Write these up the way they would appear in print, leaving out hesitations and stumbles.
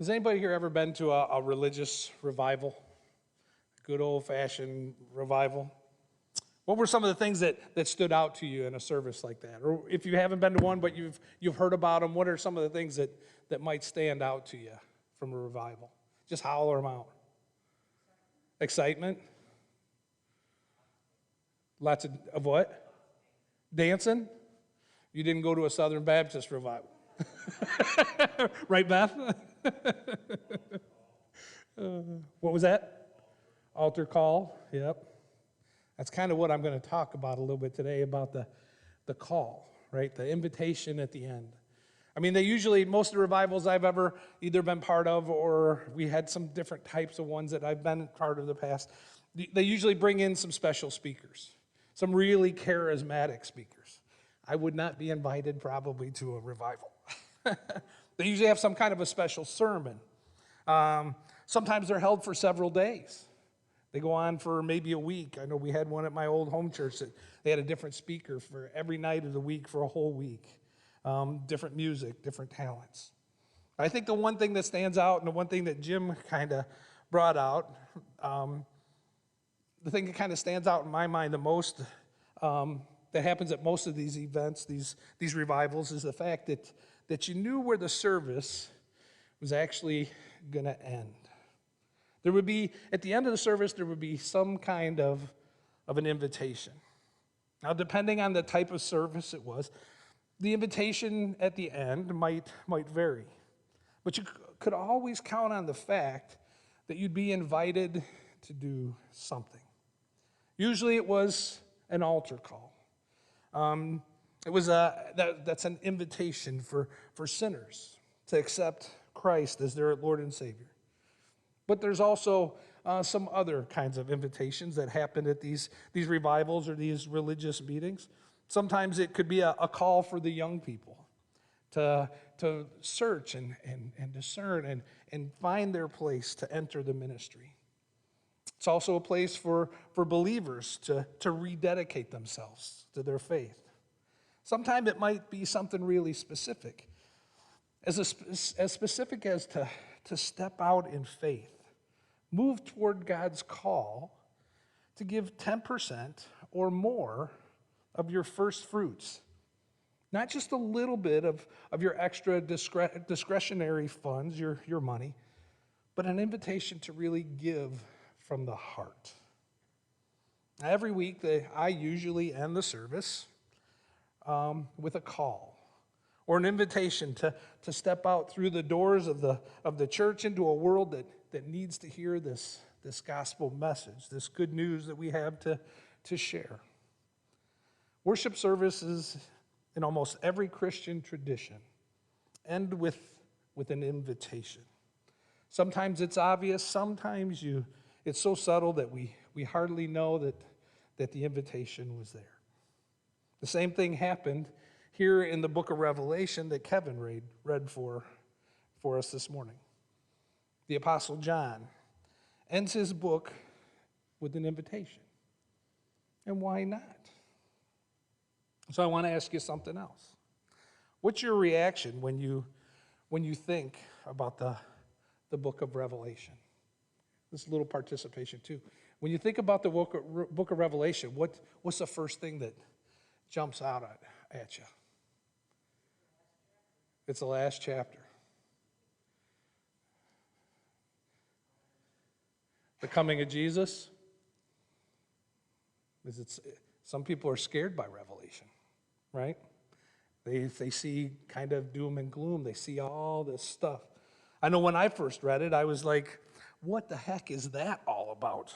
Has anybody here ever been to a religious revival? Good old-fashioned revival? What were some of the things that stood out to you in a service like that? Or if you haven't been to one, but you've heard about them, what are some of the things that might stand out to you from a revival? Just holler them out. Excitement? Lots of what? Dancing? You didn't go to a Southern Baptist revival. Right, Beth? What was that? Altar call, yep. That's kind of what I'm going to talk about a little bit today, about the call, right? The invitation at the end. I mean, most of the revivals I've ever either been part of, or we had some different types of ones that I've been part of the past, they usually bring in some special speakers, some really charismatic speakers. I would not be invited probably to a revival. They usually have some kind of a special sermon. Sometimes they're held for several days. They go on for maybe a week. I know we had one at my old home church that they had a different speaker for every night of the week for a whole week. Different music, different talents. I think the one thing that stands out, and the one thing that Jim kind of brought out, the thing that kind of stands out in my mind the most, that happens at most of these events, these revivals, is the fact that you knew where the service was actually going to end. There would be, at the end of the service, there would be some kind of an invitation. Now, depending on the type of service it was, the invitation at the end might vary. But you could always count on the fact that you'd be invited to do something. Usually it was an altar call. That's an invitation for sinners to accept Christ as their Lord and Savior. But there's also some other kinds of invitations that happen at these revivals or these religious meetings. Sometimes it could be a call for the young people to search and discern and find their place to enter the ministry. It's also a place for believers to rededicate themselves to their faith. Sometimes it might be something really specific, as specific as to step out in faith, move toward God's call to give 10% or more of your first fruits. Not just a little bit of your extra discretionary funds, your money, but an invitation to really give from the heart. Now, every week, I usually end the service with a call or an invitation to step out through the doors of the church into a world that needs to hear this gospel message, this good news that we have to share. Worship services in almost every Christian tradition end with an invitation. Sometimes it's obvious, sometimes it's so subtle that we hardly know that the invitation was there. The same thing happened here in the book of Revelation that Kevin read for us this morning. The Apostle John ends his book with an invitation. And why not? So I want to ask you something else. What's your reaction when you think about the book of Revelation? This is a little participation too. When you think about the book of Revelation, what's the first thing that jumps out at you? It's the last chapter. The coming of Jesus. Some people are scared by Revelation, right? They see kind of doom and gloom. They see all this stuff. I know when I first read it, I was like, what the heck is that all about?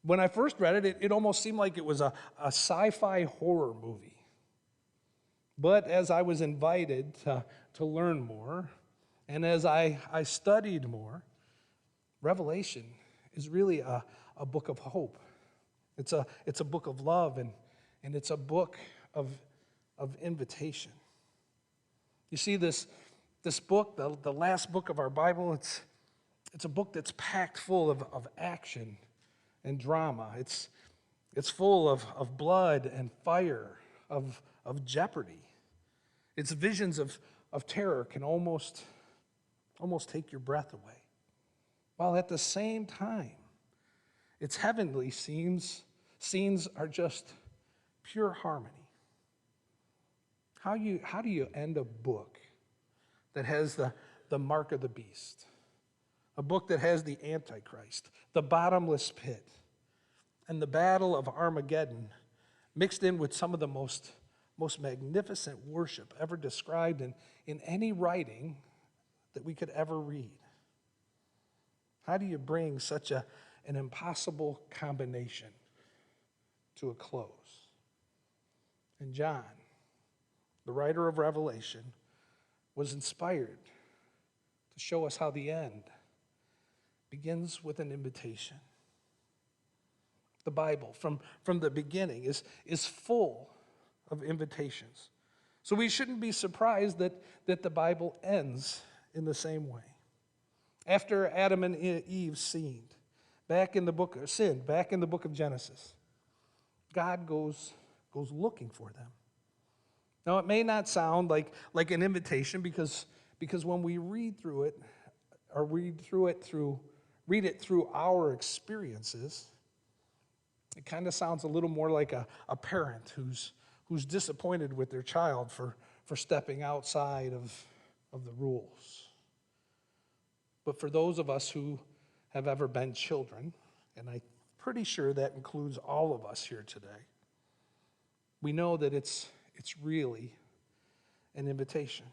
When I first read it, it almost seemed like it was a sci-fi horror movie. But as I was invited to learn more, and as I studied more, Revelation is really a book of hope. It's a book of love, and it's a book of invitation. You see, this book, the last book of our Bible, it's a book that's packed full of action and drama. It's full of blood and fire, of jeopardy. Its visions of terror can almost almost take your breath away. While at the same time, its heavenly scenes are just pure harmony. How do you end a book that has the mark of the beast? A book that has the Antichrist, the bottomless pit, and the battle of Armageddon mixed in with some of the most magnificent worship ever described in any writing that we could ever read. How do you bring such an impossible combination to a close? And John, the writer of Revelation, was inspired to show us how the end begins with an invitation. The Bible, from the beginning, is full of invitations. So we shouldn't be surprised that the Bible ends in the same way. After Adam and Eve sinned, back in the book of Genesis, God goes looking for them. Now, it may not sound like an invitation because when we read it through our experiences, it kind of sounds a little more like a parent who's disappointed with their child for stepping outside of the rules. But for those of us who have ever been children, and I'm pretty sure that includes all of us here today, we know that it's really an invitation.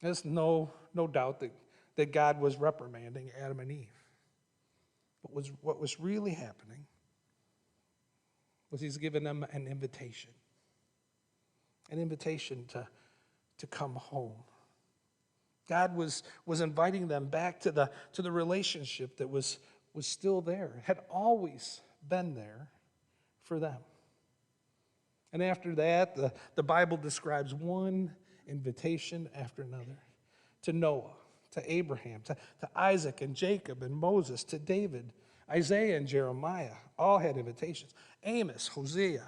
There's no doubt that God was reprimanding Adam and Eve. But what was really happening was he's giving them an invitation to come home. God was inviting them back to the relationship that was still there, had always been there for them. And after that, the Bible describes one invitation after another. To Noah, to Abraham, to Isaac and Jacob and Moses, to David, Isaiah and Jeremiah, all had invitations. Amos, Hosea,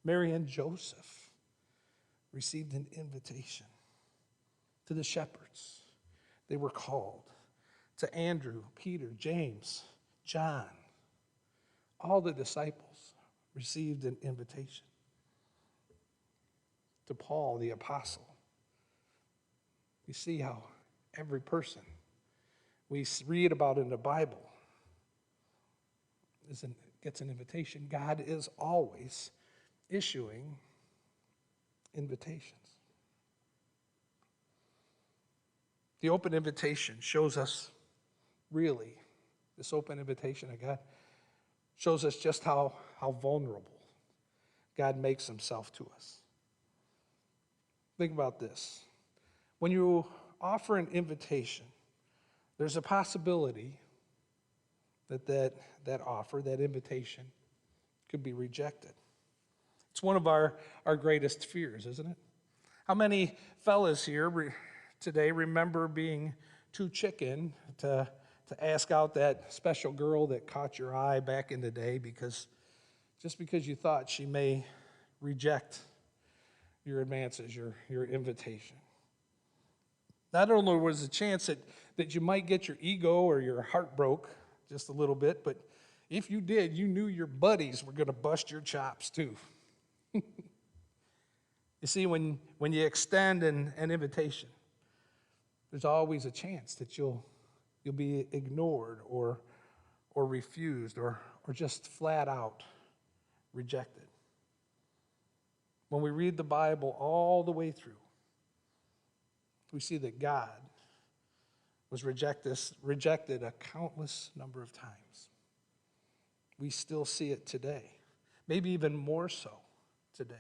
Mary and Joseph received an invitation. To the shepherds, they were called. To Andrew, Peter, James, John, all the disciples received an invitation. To Paul, the apostle, you see how every person we read about in the Bible gets an invitation. God is always issuing invitations. The open invitation shows us, really, this open invitation of God shows us just how vulnerable God makes himself to us. Think about this. When you offer an invitation, there's a possibility that offer, that invitation, could be rejected. It's one of our greatest fears, isn't it? How many fellas here today remember being too chicken to ask out that special girl that caught your eye back in the day because you thought she may reject your advances, your invitation? Not only was a chance that you might get your ego or your heart broke just a little bit, but if you did, you knew your buddies were going to bust your chops too. You see, when you extend an invitation, there's always a chance that you'll be ignored or refused or just flat out rejected. When we read the Bible all the way through, we see that God was rejected a countless number of times. We still see it today, maybe even more so today.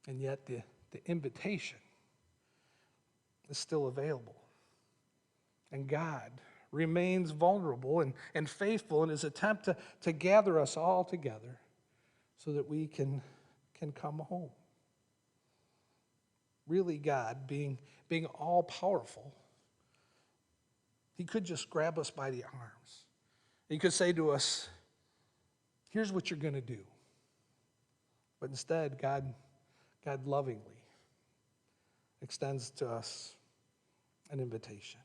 And yet the invitation is still available. And God remains vulnerable and faithful in his attempt to gather us all together so that we can come home. Really, God, being all powerful, he could just grab us by the arms. He could say to us, here's what you're going to do. But instead, God lovingly extends to us an invitation.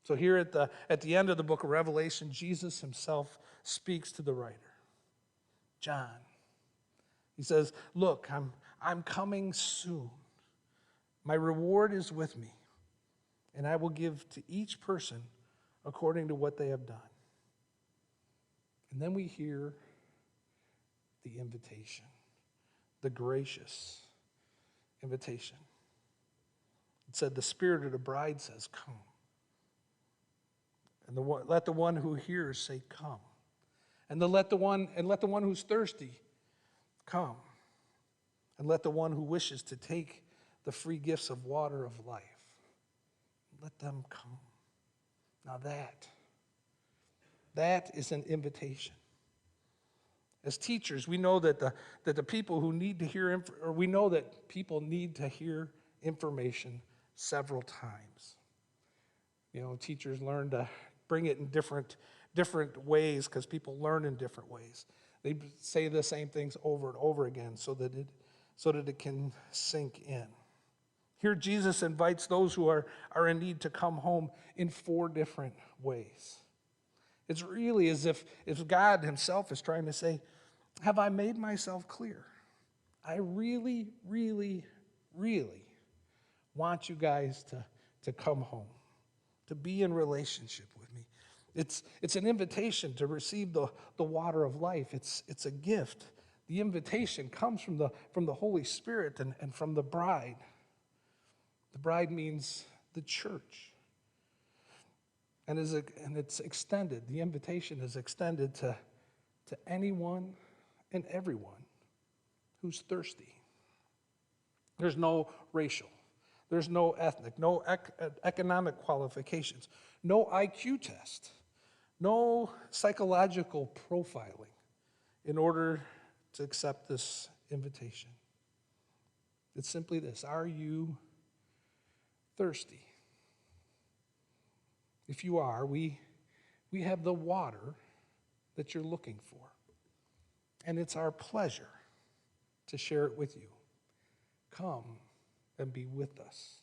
So here at the end of the book of Revelation, Jesus himself speaks to the writer, John. He says, look, I'm coming soon. My reward is with me, and I will give to each person according to what they have done. And then we hear the invitation, the gracious invitation. It said, the Spirit of the bride says, come. And let the one who hears say, come. And let the one who's thirsty come. And let the one who wishes to take the free gifts of water of life, let them come. Now that is an invitation. As teachers, we know that the people who need to hear, or we know that people need to hear information several times. You know, teachers learn to bring it in different ways because people learn in different ways. They say the same things over and over again so that it can sink in. Here Jesus invites those who are in need to come home in 4 different ways. It's really as if God himself is trying to say, have I made myself clear? I really, really, really want you guys to come home, to be in relationship with me. It's an invitation to receive the water of life. It's a gift. The invitation comes from the Holy Spirit and from the bride. The bride means the church. And it's extended. The invitation is extended to anyone and everyone who's thirsty. There's no racial. There's no ethnic, no economic qualifications, no IQ test, no psychological profiling in order to accept this invitation. It's simply this: are you thirsty? If you are, we have the water that you're looking for. And it's our pleasure to share it with you. Come and be with us.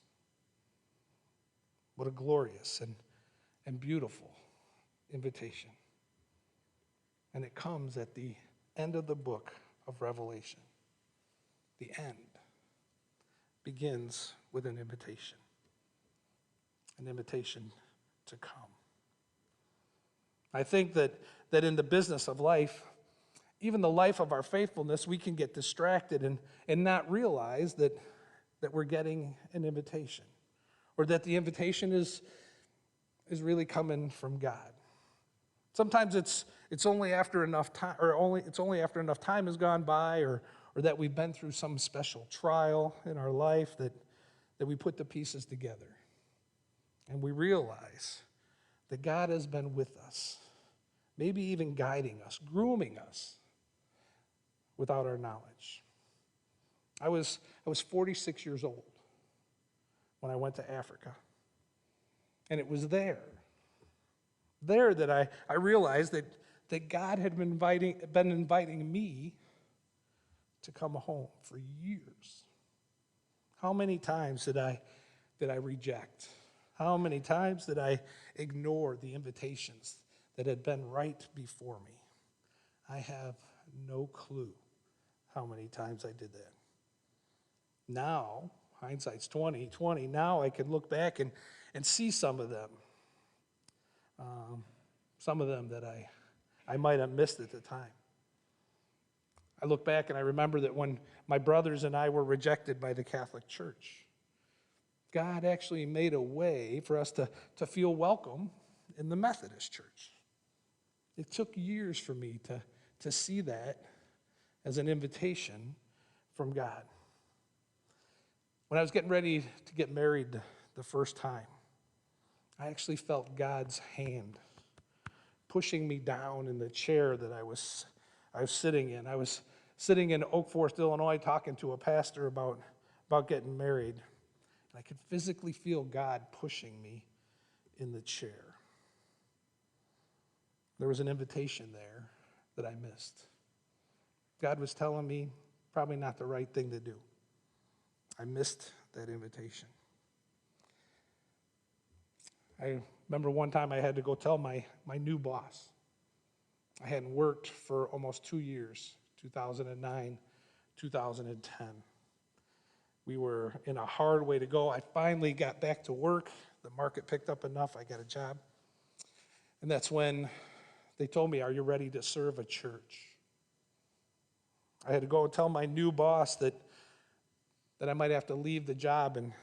What a glorious and beautiful invitation. And it comes at the end of the book of Revelation. The end begins with an invitation to come. I think that in the business of life, even the life of our faithfulness, we can get distracted and not realize that we're getting an invitation, or that the invitation is really coming from God. Sometimes it's only after enough time, it's only after enough time has gone by, or that we've been through some special trial in our life that we put the pieces together. And we realize that God has been with us, maybe even guiding us, grooming us without our knowledge. I was 46 years old when I went to Africa. And it was there that I realized that God had been inviting me to come home for years. How many times did I reject? How many times did I ignore the invitations that had been right before me? I have no clue how many times I did that. Now, hindsight's 20/20. Now I can look back and see some of them. Some of them that I might have missed at the time. I look back and I remember that when my brothers and I were rejected by the Catholic Church, God actually made a way for us to feel welcome in the Methodist Church. It took years for me to see that as an invitation from God. When I was getting ready to get married the first time, I actually felt God's hand pushing me down in the chair that I was sitting in. I was sitting in Oak Forest, Illinois, talking to a pastor about getting married. And I could physically feel God pushing me in the chair. There was an invitation there that I missed. God was telling me probably not the right thing to do. I missed that invitation. I remember one time I had to go tell my new boss. I hadn't worked for almost 2 years, 2009, 2010. We were in a hard way to go. I finally got back to work. The market picked up enough. I got a job. And that's when they told me, "Are you ready to serve a church?" I had to go and tell my new boss that I might have to leave the job and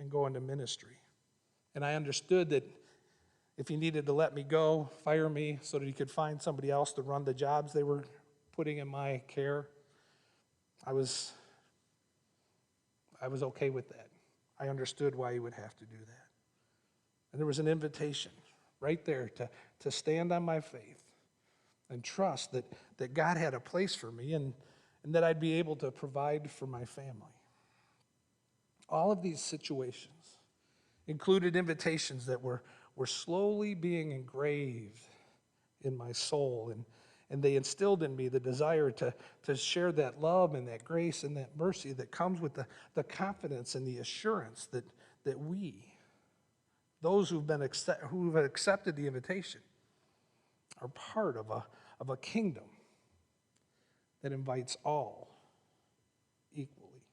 go into ministry. And I understood that if he needed to let me go, fire me, so that he could find somebody else to run the jobs they were putting in my care, I was okay with that. I understood why he would have to do that. And there was an invitation right there to stand on my faith and trust that God had a place for me and that I'd be able to provide for my family. All of these situations included invitations that were slowly being engraved in my soul, and they instilled in me the desire to share that love and that grace and that mercy that comes with the confidence and the assurance that we, those who have accepted the invitation, are part of a kingdom that invites all equally.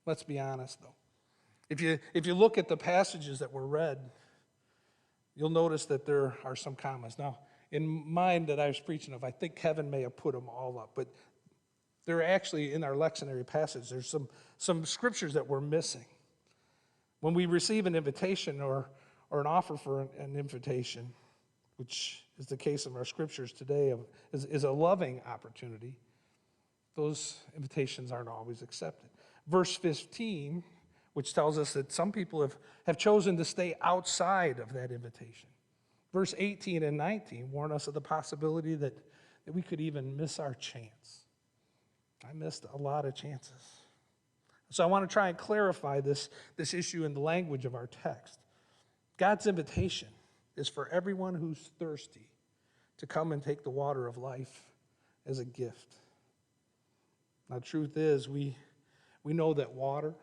Let's be honest, though. If you look at the passages that were read, you'll notice that there are some commas. Now, in mine that I was preaching of, I think Kevin may have put them all up, but they're actually in our lectionary passage. There's some scriptures that we're missing. When we receive an invitation or an offer for an invitation, which is the case of our scriptures today, is a loving opportunity, those invitations aren't always accepted. Verse 15, which tells us that some people have chosen to stay outside of that invitation. Verse 18 and 19 warn us of the possibility that we could even miss our chance. I missed a lot of chances. So I want to try and clarify this issue in the language of our text. God's invitation is for everyone who's thirsty to come and take the water of life as a gift. Now, the truth is, we know that water,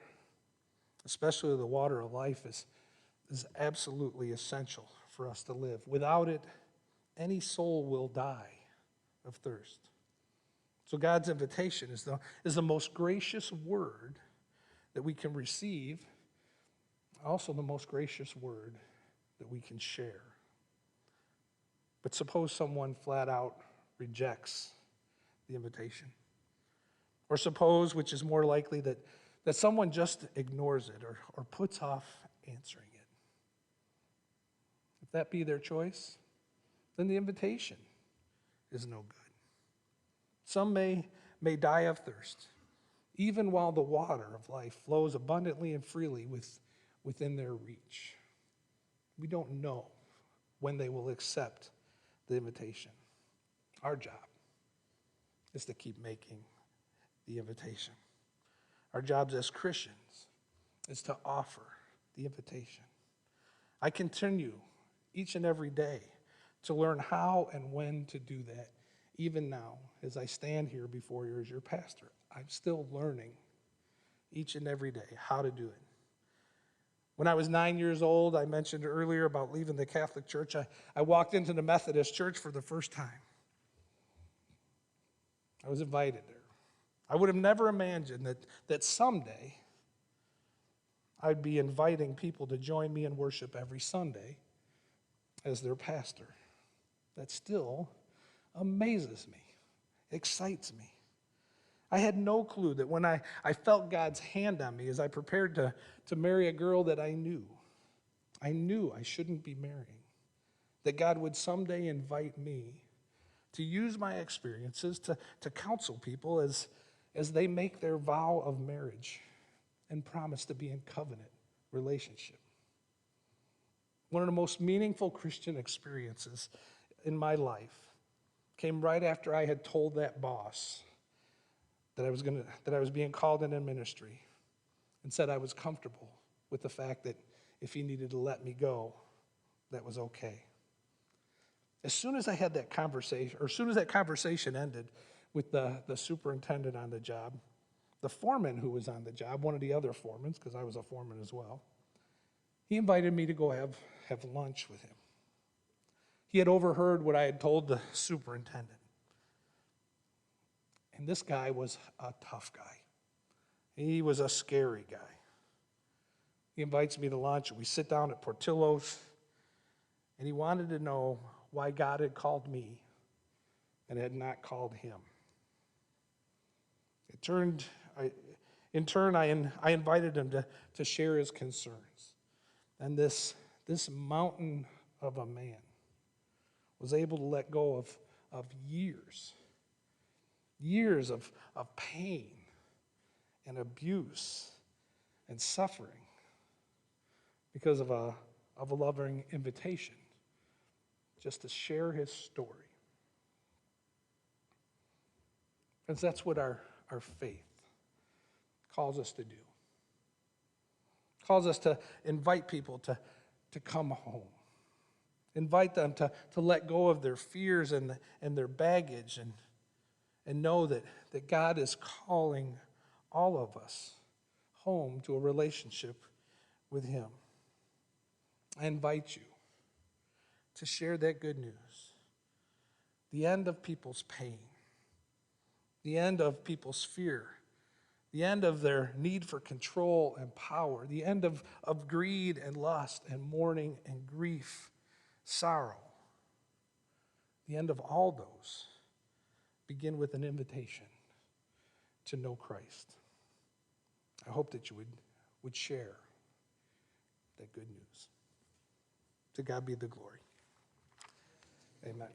especially the water of life, is absolutely essential for us to live. Without it, any soul will die of thirst. So God's invitation is the most gracious word that we can receive, also the most gracious word that we can share. But suppose someone flat out rejects the invitation. Or suppose, which is more likely, that someone just ignores it or puts off answering it. If that be their choice, then the invitation is no good. Some may die of thirst, even while the water of life flows abundantly and freely within their reach. We don't know when they will accept the invitation. Our job is to keep making the invitation. Our jobs as Christians is to offer the invitation. I continue each and every day to learn how and when to do that. Even now, as I stand here before you as your pastor, I'm still learning each and every day how to do it. When I was 9 years old, I mentioned earlier about leaving the Catholic Church. I walked into the Methodist Church for the first time. I was invited there. I would have never imagined that someday I'd be inviting people to join me in worship every Sunday as their pastor. That still amazes me, excites me. I had no clue that when I felt God's hand on me as I prepared to marry a girl that I knew I shouldn't be marrying, that God would someday invite me to use my experiences to counsel people as they make their vow of marriage and promise to be in covenant relationship. One of the most meaningful Christian experiences in my life came right after I had told that boss that I was being called into ministry, and said I was comfortable with the fact that if he needed to let me go, that was okay. As soon as I had that conversation, or as soon as that conversation ended with the superintendent on the job, the foreman who was on the job, one of the other foremans, because I was a foreman as well, He invited me to go have lunch with him. He had overheard what I had told the superintendent. And this guy was a tough guy. He was a scary guy. He invites me to lunch, and we sit down at Portillo's, and he wanted to know why God had called me and had not called him. In turn, I invited him to share his concerns. And this mountain of a man was able to let go of years of pain and abuse and suffering because of a loving invitation just to share his story. Because that's what our faith calls us to do. Calls us to invite people to come home. Invite them to let go of their fears and their baggage and know that God is calling all of us home to a relationship with him. I invite you to share that good news. The end of people's pain. The end of people's fear. The end of their need for control and power. The end of greed and lust and mourning and grief, sorrow. The end of all those begin with an invitation to know Christ. I hope that you would share that good news. To God be the glory. Amen.